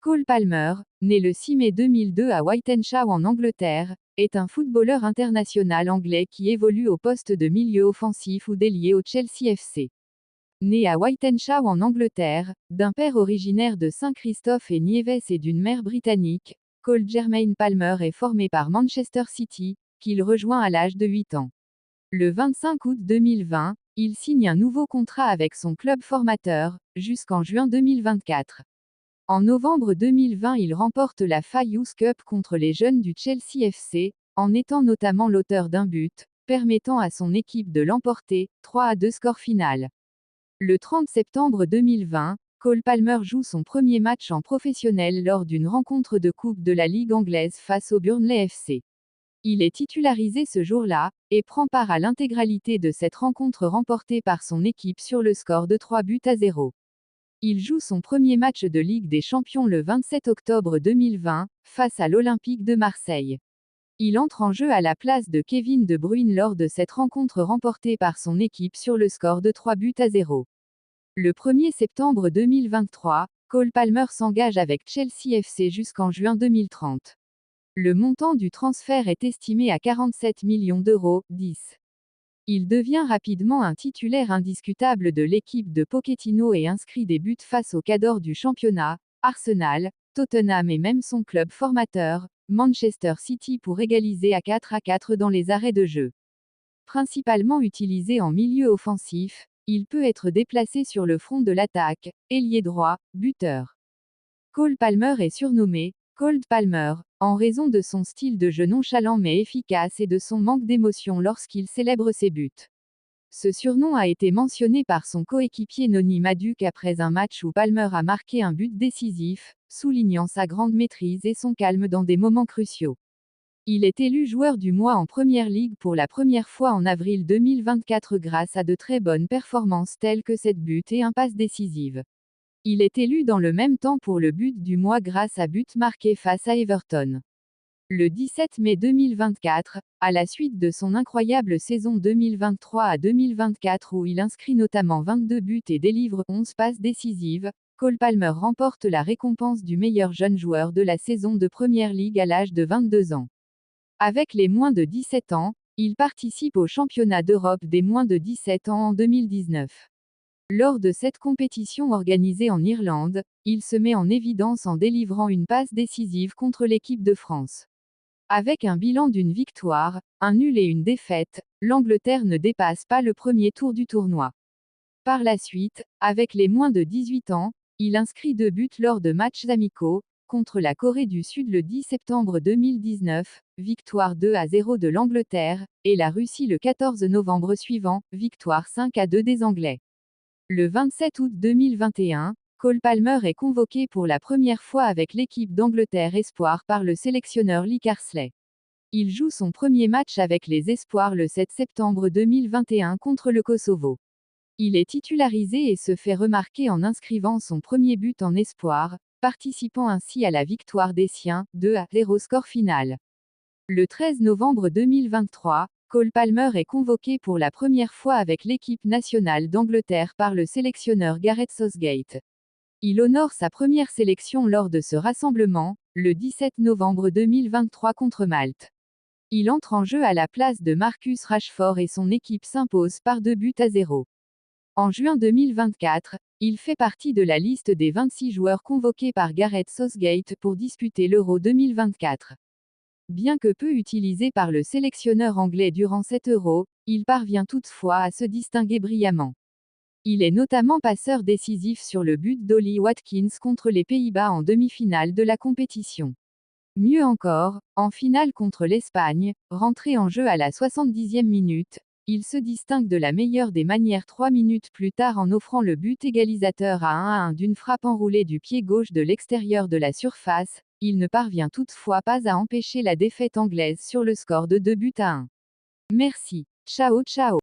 Cole Palmer, né le 6 mai 2002 à Wythenshawe en Angleterre, est un footballeur international anglais qui évolue au poste de milieu offensif ou d'ailier au Chelsea FC. Né à Wythenshawe en Angleterre, d'un père originaire de Saint-Christophe et Niévès et d'une mère britannique, Cole Jermaine Palmer est formé par Manchester City, qu'il rejoint à l'âge de 8 ans. Le 25 août 2020, il signe un nouveau contrat avec son club formateur, jusqu'en juin 2024. En novembre 2020, il remporte la FA Youth Cup contre les jeunes du Chelsea FC, en étant notamment l'auteur d'un but, permettant à son équipe de l'emporter, 3-2 score final. Le 30 septembre 2020, Cole Palmer joue son premier match en professionnel lors d'une rencontre de Coupe de la Ligue anglaise face au Burnley FC. Il est titularisé ce jour-là, et prend part à l'intégralité de cette rencontre remportée par son équipe sur le score de 3-0. Il joue son premier match de Ligue des Champions le 27 octobre 2020, face à l'Olympique de Marseille. Il entre en jeu à la place de Kevin De Bruyne lors de cette rencontre remportée par son équipe sur le score de 3-0. Le 1er septembre 2023, Cole Palmer s'engage avec Chelsea FC jusqu'en juin 2030. Le montant du transfert est estimé à 47 millions d'euros, 10. Il devient rapidement un titulaire indiscutable de l'équipe de Pochettino et inscrit des buts face aux cadors du championnat, Arsenal, Tottenham et même son club formateur, Manchester City pour égaliser à 4-4 dans les arrêts de jeu. Principalement utilisé en milieu offensif, il peut être déplacé sur le front de l'attaque, ailier droit, buteur. Cole Palmer est surnommé Cold Palmer, en raison de son style de jeu nonchalant mais efficace et de son manque d'émotion lorsqu'il célèbre ses buts. Ce surnom a été mentionné par son coéquipier Noni Madueke après un match où Palmer a marqué un but décisif, soulignant sa grande maîtrise et son calme dans des moments cruciaux. Il est élu joueur du mois en Premier League pour la première fois en avril 2024 grâce à de très bonnes performances telles que 7 buts et un passe décisive. Il est élu dans le même temps pour le but du mois grâce à but marqué face à Everton. Le 17 mai 2024, à la suite de son incroyable saison 2023 à 2024 où il inscrit notamment 22 buts et délivre 11 passes décisives, Cole Palmer remporte la récompense du meilleur jeune joueur de la saison de Premier League à l'âge de 22 ans. Avec les moins de 17 ans, il participe au championnat d'Europe des moins de 17 ans en 2019. Lors de cette compétition organisée en Irlande, il se met en évidence en délivrant une passe décisive contre l'équipe de France. Avec un bilan d'une victoire, un nul et une défaite, l'Angleterre ne dépasse pas le premier tour du tournoi. Par la suite, avec les moins de 18 ans, il inscrit 2 buts lors de matchs amicaux, contre la Corée du Sud le 10 septembre 2019, victoire 2-0 de l'Angleterre, et la Russie le 14 novembre suivant, victoire 5-2 des Anglais. Le 27 août 2021, Cole Palmer est convoqué pour la première fois avec l'équipe d'Angleterre Espoir par le sélectionneur Lee Carsley. Il joue son premier match avec les Espoirs le 7 septembre 2021 contre le Kosovo. Il est titularisé et se fait remarquer en inscrivant son premier but en Espoir, participant ainsi à la victoire des siens, 2-0 score final. Le 13 novembre 2023, Cole Palmer est convoqué pour la première fois avec l'équipe nationale d'Angleterre par le sélectionneur Gareth Southgate. Il honore sa première sélection lors de ce rassemblement, le 17 novembre 2023 contre Malte. Il entre en jeu à la place de Marcus Rashford et son équipe s'impose par 2-0. En juin 2024, il fait partie de la liste des 26 joueurs convoqués par Gareth Southgate pour disputer l'Euro 2024. Bien que peu utilisé par le sélectionneur anglais durant cet Euro, il parvient toutefois à se distinguer brillamment. Il est notamment passeur décisif sur le but d'Ollie Watkins contre les Pays-Bas en demi-finale de la compétition. Mieux encore, en finale contre l'Espagne, rentré en jeu à la 70e minute, il se distingue de la meilleure des manières 3 minutes plus tard en offrant le but égalisateur à 1-1 d'une frappe enroulée du pied gauche de l'extérieur de la surface. Il ne parvient toutefois pas à empêcher la défaite anglaise sur le score de 2-1. Merci. Ciao ciao.